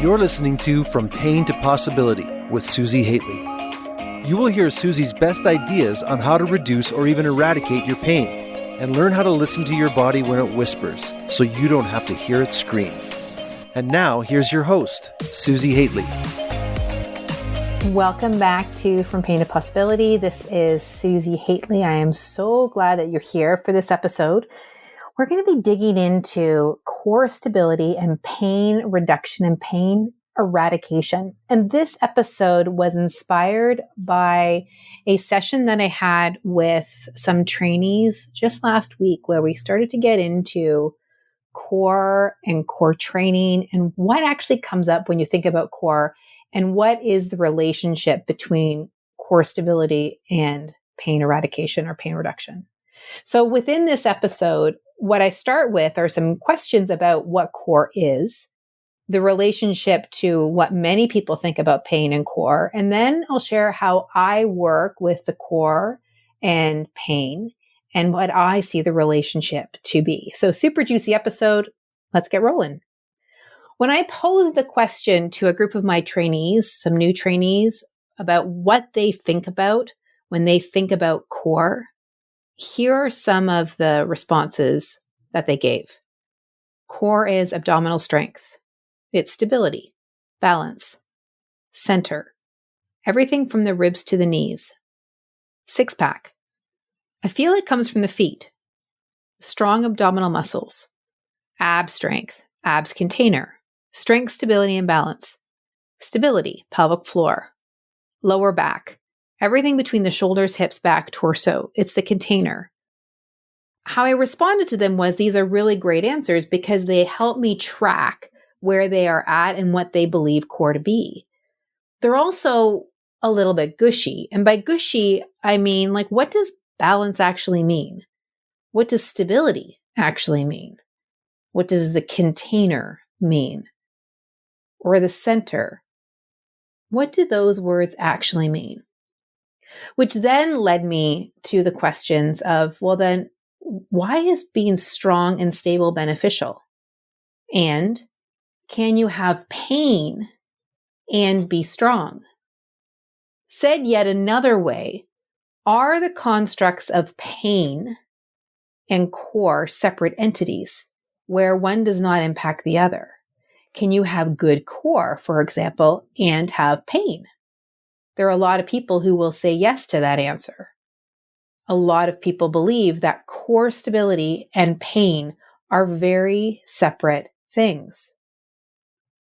You're listening to From Pain to Possibility with Susi Hately. You will hear Susi's best ideas on how to reduce or even eradicate your pain and learn how to listen to your body when it whispers so you don't have to hear it scream. And now, here's your host, Susi Hately. Welcome back to From Pain to Possibility. This is Susi Hately. I am so glad that you're here for this episode. We're going to be digging into core stability and pain reduction and pain eradication. And this episode was inspired by a session that I had with some trainees just last week where we started to get into core and core training and what actually comes up when you think about core and what is the relationship between core stability and pain eradication or pain reduction. So within this episode, what I start with are some questions about what core is, the relationship to what many people think about pain and core, and then I'll share how I work with the core and pain and what I see the relationship to be. So super juicy episode. Let's get rolling. When I posed the question to a group of my trainees, some new trainees, about what they think about when they think about core, here are some of the responses that they gave. Core is abdominal strength. It's stability, balance, center, everything from the ribs to the knees. Six pack. I feel it comes from the feet. Strong abdominal muscles. Ab strength, abs container. Strength, stability, and balance. Stability, pelvic floor. Lower back. Everything between the shoulders, hips, back, torso. It's the container. How I responded to them was these are really great answers because they help me track where they are at and what they believe core to be. They're also a little bit gushy. And by gushy, I mean, like, what does balance actually mean? What does stability actually mean? What does the container mean? Or the center? What do those words actually mean? Which then led me to the questions of, well, then, why is being strong and stable beneficial? And can you have pain and be strong? Said yet another way, are the constructs of pain and core separate entities where one does not impact the other? Can you have good core, for example, and have pain? There are a lot of people who will say yes to that answer. A lot of people believe that core stability and pain are very separate things.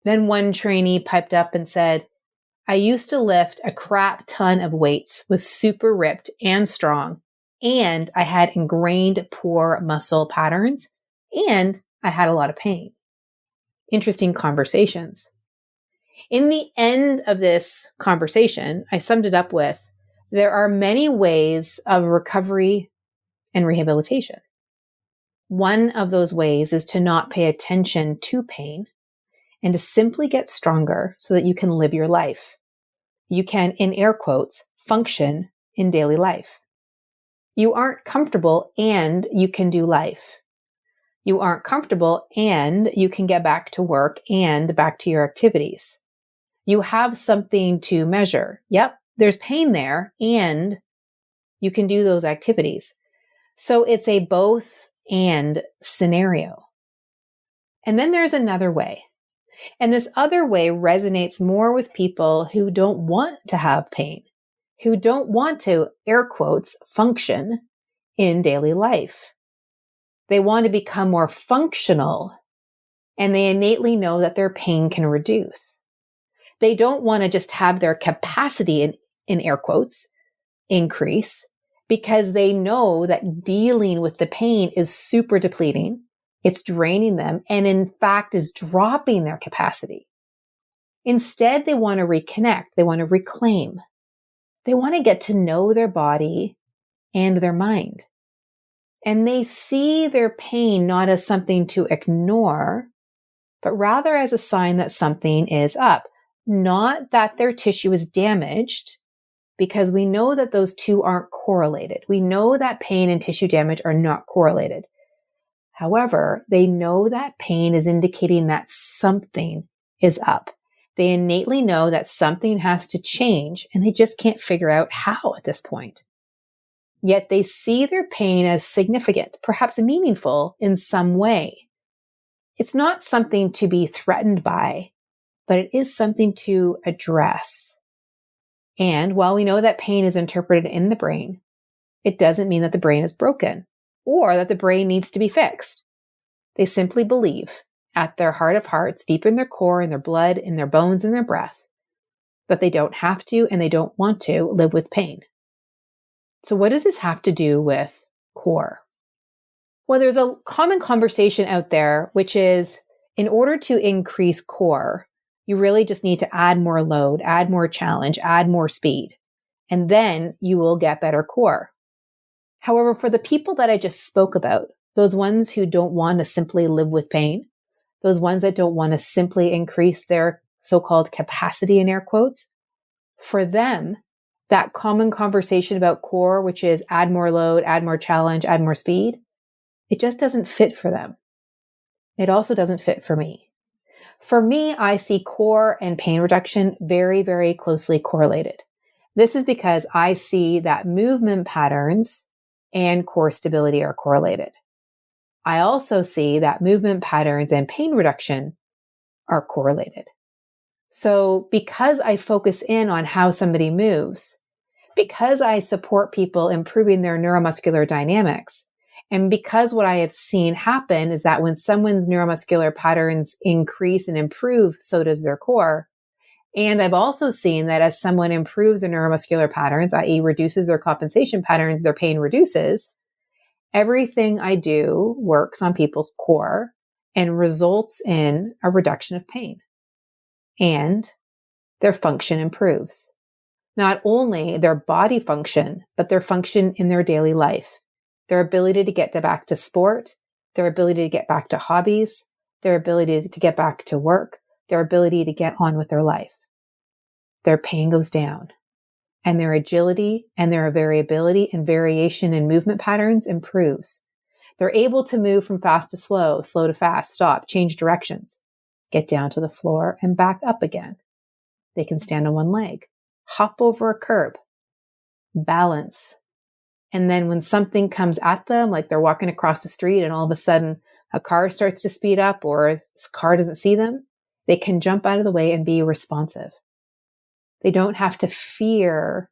Then one trainee piped up and said, I used to lift a crap ton of weights, was super ripped and strong, and I had ingrained poor muscle patterns, and I had a lot of pain. Interesting conversations. In the end of this conversation, I summed it up with, there are many ways of recovery and rehabilitation. One of those ways is to not pay attention to pain and to simply get stronger so that you can live your life. You can, in air quotes, function in daily life. You aren't comfortable and you can do life. You aren't comfortable and you can get back to work and back to your activities. You have something to measure. Yep, there's pain there and you can do those activities. So it's a both and scenario. And then there's another way. And this other way resonates more with people who don't want to have pain, who don't want to, air quotes, function in daily life. They want to become more functional and they innately know that their pain can reduce. They don't want to just have their capacity, in air quotes, increase because they know that dealing with the pain is super depleting. It's draining them and in fact is dropping their capacity. Instead, they want to reconnect. They want to reclaim. They want to get to know their body and their mind. And they see their pain not as something to ignore, but rather as a sign that something is up. Not that their tissue is damaged, because we know that those two aren't correlated. We know that pain and tissue damage are not correlated. However, they know that pain is indicating that something is up. They innately know that something has to change, and they just can't figure out how at this point. Yet they see their pain as significant, perhaps meaningful in some way. It's not something to be threatened by, but it is something to address. And while we know that pain is interpreted in the brain, it doesn't mean that the brain is broken or that the brain needs to be fixed. They simply believe at their heart of hearts, deep in their core, in their blood, in their bones, in their breath, that they don't have to and they don't want to live with pain. So what does this have to do with core? Well, there's a common conversation out there, which is in order to increase core, you really just need to add more load, add more challenge, add more speed, and then you will get better core. However, for the people that I just spoke about, those ones who don't want to simply live with pain, those ones that don't want to simply increase their so-called capacity in air quotes, for them, that common conversation about core, which is add more load, add more challenge, add more speed, it just doesn't fit for them. It also doesn't fit for me. For me, I see core and pain reduction very, very closely correlated. This is because I see that movement patterns and core stability are correlated. I also see that movement patterns and pain reduction are correlated. So because I focus in on how somebody moves, because I support people improving their neuromuscular dynamics, and because what I have seen happen is that when someone's neuromuscular patterns increase and improve, so does their core. And I've also seen that as someone improves their neuromuscular patterns, i.e. reduces their compensation patterns, their pain reduces. Everything I do works on people's core and results in a reduction of pain. And their function improves. Not only their body function, but their function in their daily life. Their ability to get back to sport, their ability to get back to hobbies, their ability to get back to work, their ability to get on with their life. Their pain goes down, and their agility and their variability and variation in movement patterns improves. They're able to move from fast to slow, slow to fast, stop, change directions, get down to the floor and back up again. They can stand on one leg, hop over a curb, balance. And then when something comes at them, like they're walking across the street and all of a sudden a car starts to speed up or a car doesn't see them, they can jump out of the way and be responsive. They don't have to fear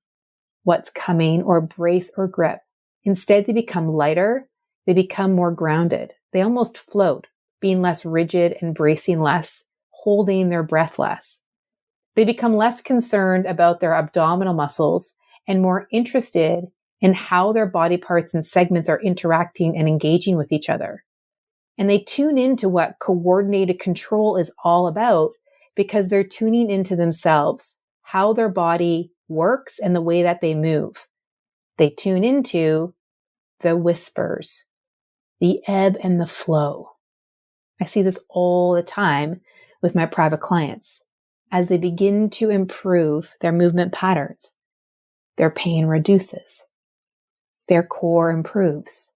what's coming or brace or grip. Instead, they become lighter. They become more grounded. They almost float, being less rigid and bracing less, holding their breath less. They become less concerned about their abdominal muscles and more interested in how their body parts and segments are interacting and engaging with each other. And they tune into what coordinated control is all about because they're tuning into themselves, how their body works and the way that they move. They tune into the whispers, the ebb and the flow. I see this all the time with my private clients. As they begin to improve their movement patterns, their pain reduces, their core improves,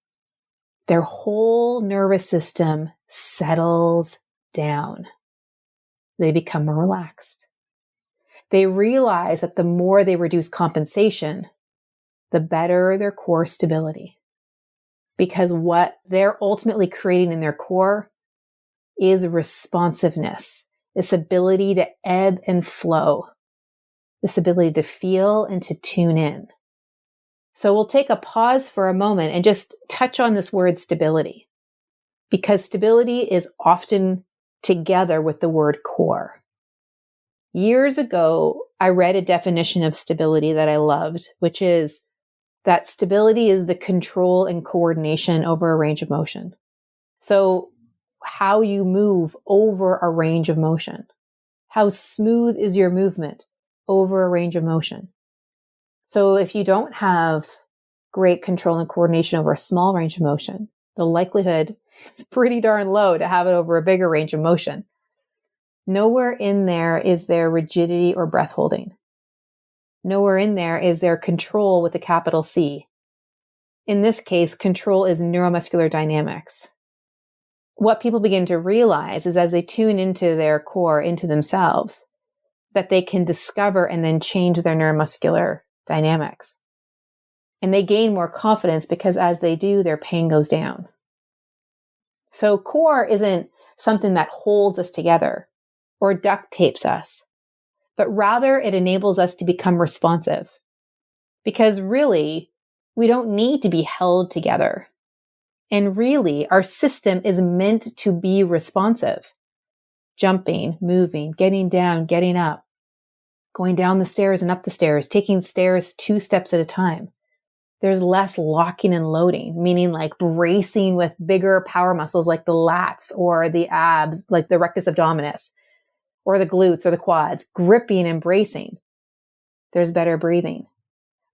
their whole nervous system settles down. They become more relaxed. They realize that the more they reduce compensation, the better their core stability. Because what they're ultimately creating in their core is responsiveness, this ability to ebb and flow, this ability to feel and to tune in. So we'll take a pause for a moment and just touch on this word stability, because stability is often together with the word core. Years ago, I read a definition of stability that I loved, which is that stability is the control and coordination over a range of motion. So how you move over a range of motion. How smooth is your movement over a range of motion? So if you don't have great control and coordination over a small range of motion, the likelihood is pretty darn low to have it over a bigger range of motion. Nowhere in there is there rigidity or breath holding. Nowhere in there is there control with a capital C. In this case, control is neuromuscular dynamics. What people begin to realize is as they tune into their core, into themselves, that they can discover and then change their neuromuscular dynamics. And they gain more confidence because as they do, their pain goes down. So core isn't something that holds us together or duct tapes us, but rather it enables us to become responsive. Because really, we don't need to be held together. And really, our system is meant to be responsive. Jumping, moving, getting down, getting up, going down the stairs and up the stairs, taking stairs 2 steps at a time. There's less locking and loading, meaning like bracing with bigger power muscles like the lats or the abs, like the rectus abdominis, or the glutes or the quads, gripping and bracing. There's better breathing.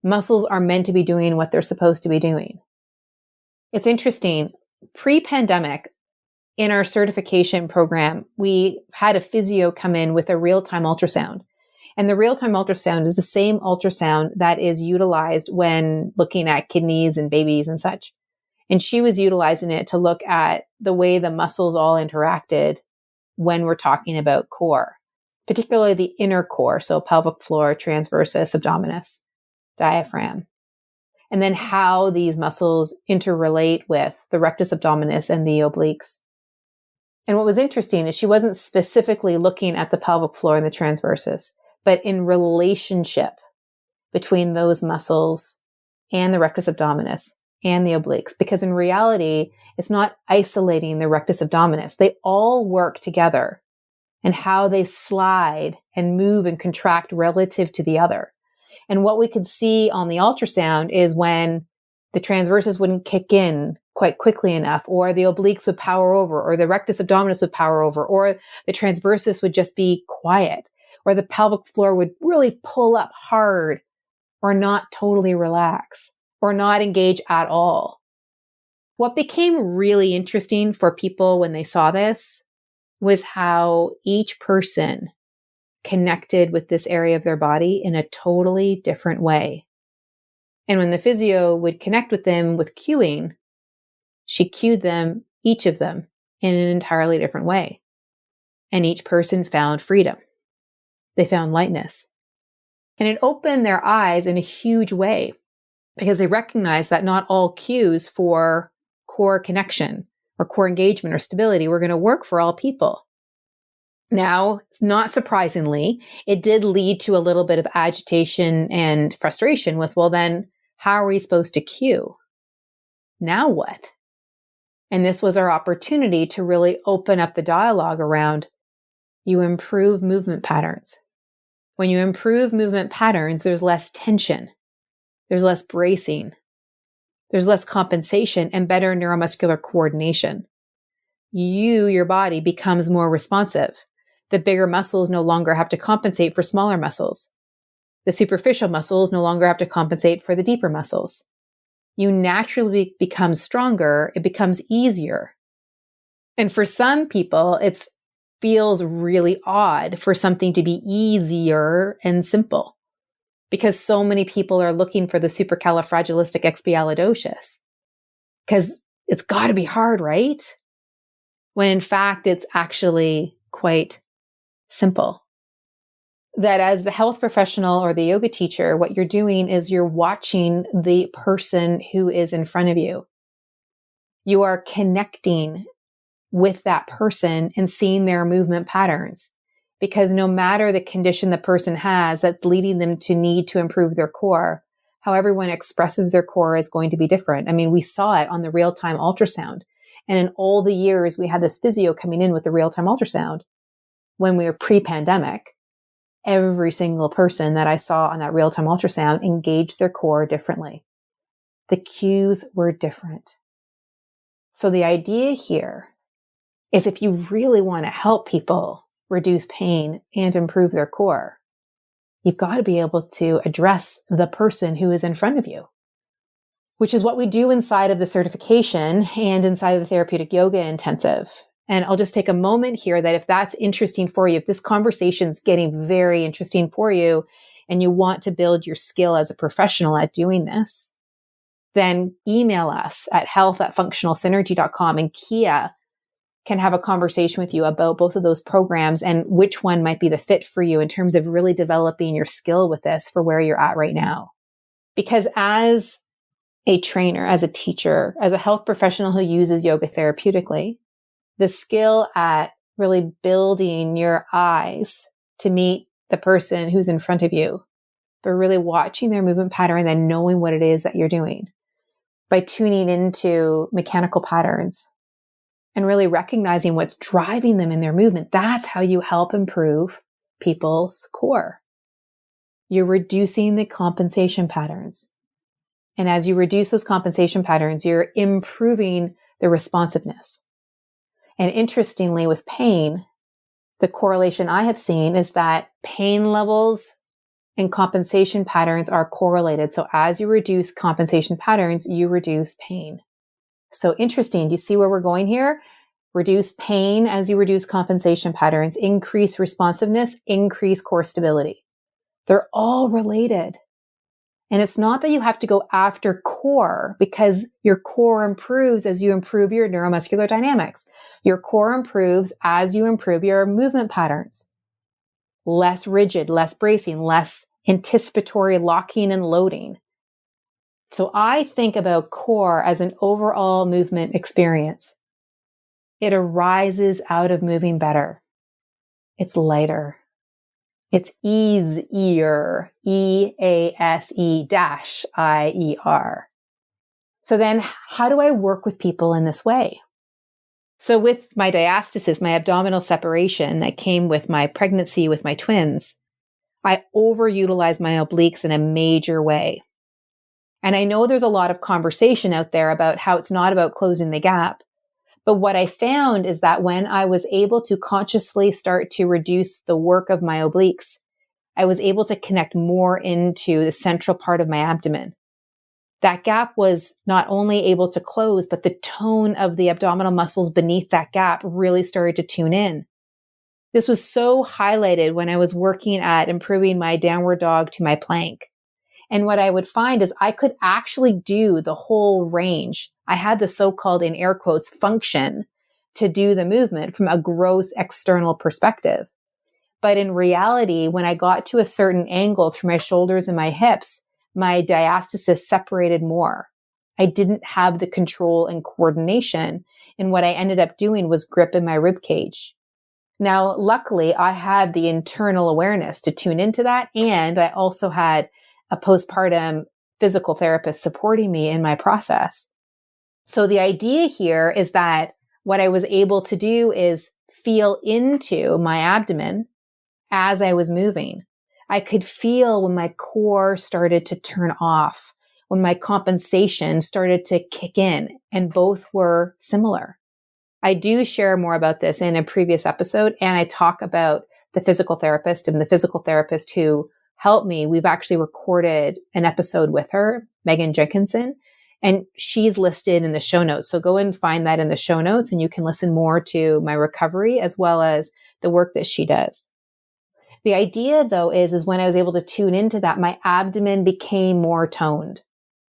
Muscles are meant to be doing what they're supposed to be doing. It's interesting. Pre-pandemic, in our certification program, we had a physio come in with a real-time ultrasound. And the real-time ultrasound is the same ultrasound that is utilized when looking at kidneys and babies and such. And she was utilizing it to look at the way the muscles all interacted when we're talking about core, particularly the inner core, so pelvic floor, transversus abdominis, diaphragm, and then how these muscles interrelate with the rectus abdominis and the obliques. And what was interesting is she wasn't specifically looking at the pelvic floor and the transversus, but in relationship between those muscles and the rectus abdominis and the obliques, because in reality, it's not isolating the rectus abdominis. They all work together and how they slide and move and contract relative to the other. And what we could see on the ultrasound is when the transversus wouldn't kick in quite quickly enough, or the obliques would power over, or the rectus abdominis would power over, or the transversus would just be quiet, or the pelvic floor would really pull up hard, or not totally relax, or not engage at all. What became really interesting for people when they saw this was how each person connected with this area of their body in a totally different way. And when the physio would connect with them with cueing, she cued them, each of them, in an entirely different way. And each person found freedom. They found lightness. And it opened their eyes in a huge way because they recognized that not all cues for core connection or core engagement or stability were going to work for all people. Now, not surprisingly, it did lead to a little bit of agitation and frustration with, well, then how are we supposed to cue? Now what? And this was our opportunity to really open up the dialogue around you improve movement patterns. When you improve movement patterns, there's less tension, there's less bracing, there's less compensation and better neuromuscular coordination. Your body becomes more responsive. The bigger muscles no longer have to compensate for smaller muscles. The superficial muscles no longer have to compensate for the deeper muscles. You naturally become stronger. It becomes easier. And for some people, it feels really odd for something to be easier and simple because so many people are looking for the supercalifragilisticexpialidocious because it's got to be hard, right? When in fact, it's actually quite simple. That as the health professional or the yoga teacher, what you're doing is you're watching the person who is in front of you. You are connecting with that person and seeing their movement patterns. Because no matter the condition the person has that's leading them to need to improve their core, how everyone expresses their core is going to be different. I mean, we saw it on the real-time ultrasound. And in all the years we had this physio coming in with the real-time ultrasound, when we were pre-pandemic, every single person that I saw on that real-time ultrasound engaged their core differently. The cues were different. So the idea here is if you really want to help people reduce pain and improve their core, you've got to be able to address the person who is in front of you, which is what we do inside of the certification and inside of the therapeutic yoga intensive. And I'll just take a moment here that if that's interesting for you, if this conversation's getting very interesting for you and you want to build your skill as a professional at doing this, then email us at health@functionalsynergy.com. And Kia can have a conversation with you about both of those programs and which one might be the fit for you in terms of really developing your skill with this for where you're at right now. Because as a trainer, as a teacher, as a health professional who uses yoga therapeutically, the skill at really building your eyes to meet the person who's in front of you, but really watching their movement pattern and then knowing what it is that you're doing by tuning into mechanical patterns and really recognizing what's driving them in their movement. That's how you help improve people's core. You're reducing the compensation patterns. And as you reduce those compensation patterns, you're improving the responsiveness. And interestingly, with pain, the correlation I have seen is that pain levels and compensation patterns are correlated. So as you reduce compensation patterns, you reduce pain. So interesting. Do you see where we're going here? Reduce pain as you reduce compensation patterns, increase responsiveness, increase core stability. They're all related. And it's not that you have to go after core, because your core improves as you improve your neuromuscular dynamics. Your core improves as you improve your movement patterns. Less rigid, less bracing, less anticipatory locking and loading. So I think about core as an overall movement experience. It arises out of moving better. It's lighter. It's easier, EASE-IER. So then how do I work with people in this way? So with my diastasis, my abdominal separation that came with my pregnancy with my twins, I overutilized my obliques in a major way. And I know there's a lot of conversation out there about how it's not about closing the gap. But what I found is that when I was able to consciously start to reduce the work of my obliques, I was able to connect more into the central part of my abdomen. That gap was not only able to close, but the tone of the abdominal muscles beneath that gap really started to tune in. This was so highlighted when I was working at improving my downward dog to my plank. And what I would find is I could actually do the whole range. I had the so-called, in air quotes, function to do the movement from a gross external perspective. But in reality, when I got to a certain angle through my shoulders and my hips, my diastasis separated more. I didn't have the control and coordination. And what I ended up doing was grip in my rib cage. Now, luckily, I had the internal awareness to tune into that. And I also had a postpartum physical therapist supporting me in my process. So the idea here is that what I was able to do is feel into my abdomen as I was moving. I could feel when my core started to turn off, when my compensation started to kick in, and both were similar. I do share more about this in a previous episode, and I talk about the physical therapist and the physical therapist who helped me. We've actually recorded an episode with her, Megan Jenkinson, and she's listed in the show notes. So go and find that in the show notes, and you can listen more to my recovery as well as the work that she does. The idea, though, is when I was able to tune into that, my abdomen became more toned,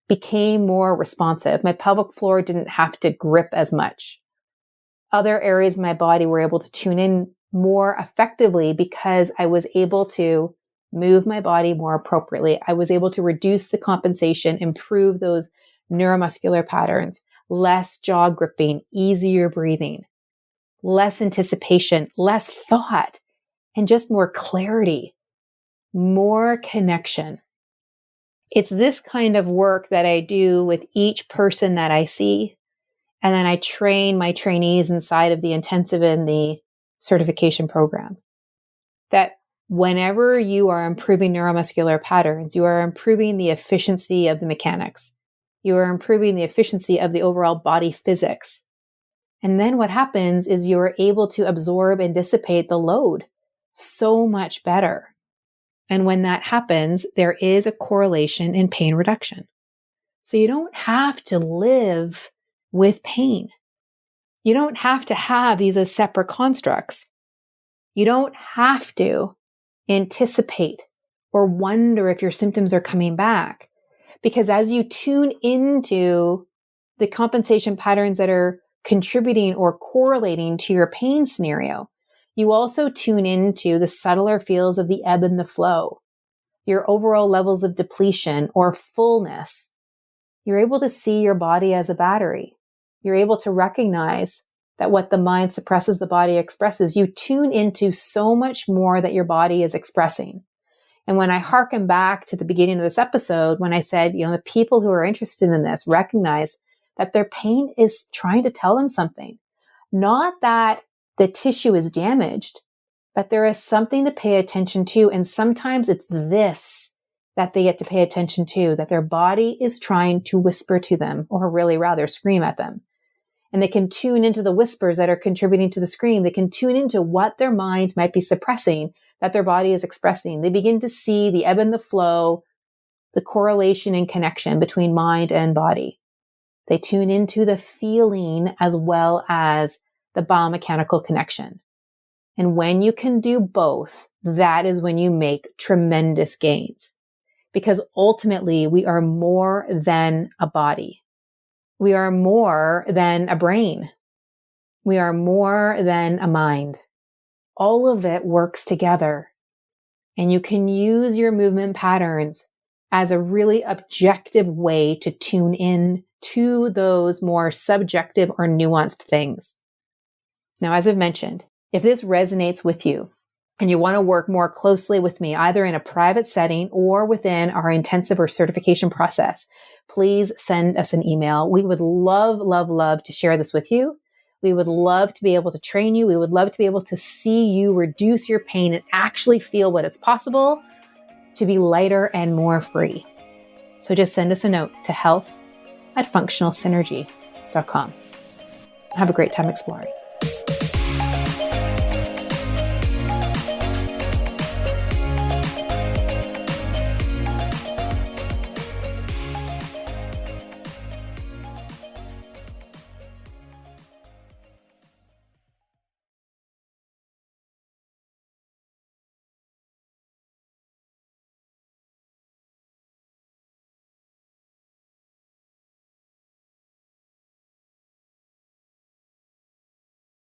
became more responsive. My pelvic floor didn't have to grip as much. Other areas of my body were able to tune in more effectively because I was able to move my body more appropriately. I was able to reduce the compensation, improve those neuromuscular patterns, less jaw gripping, easier breathing, less anticipation, less thought, and just more clarity, more connection. It's this kind of work that I do with each person that I see. And then I train my trainees inside of the intensive and the certification program. That whenever you are improving neuromuscular patterns, you are improving the efficiency of the mechanics. You are improving the efficiency of the overall body physics. And then what happens is you are able to absorb and dissipate the load so much better. And when that happens, there is a correlation in pain reduction. So you don't have to live with pain. You don't have to have these as separate constructs. You don't have to anticipate or wonder if your symptoms are coming back. Because as you tune into the compensation patterns that are contributing or correlating to your pain scenario. You also tune into the subtler feels of the ebb and the flow, your overall levels of depletion or fullness. You're able to see your body as a battery. You're able to recognize that what the mind suppresses, the body expresses. You tune into so much more that your body is expressing. And when I hearken back to the beginning of this episode, when I said, the people who are interested in this recognize that their pain is trying to tell them something. Not that the tissue is damaged, but there is something to pay attention to. And sometimes it's this that they get to pay attention to, that their body is trying to whisper to them, or really rather scream at them. And they can tune into the whispers that are contributing to the scream. They can tune into what their mind might be suppressing that their body is expressing. They begin to see the ebb and the flow, the correlation and connection between mind and body. They tune into the feeling as well as the biomechanical connection. And when you can do both, that is when you make tremendous gains. Because ultimately, we are more than a body. We are more than a brain. We are more than a mind. All of it works together. And you can use your movement patterns as a really objective way to tune in to those more subjective or nuanced things. Now, as I've mentioned, if this resonates with you and you want to work more closely with me, either in a private setting or within our intensive or certification process, please send us an email. We would love, love, love to share this with you. We would love to be able to train you. We would love to be able to see you reduce your pain and actually feel what it's possible to be lighter and more free. So just send us a note to health@functionalsynergy.com. Have a great time exploring.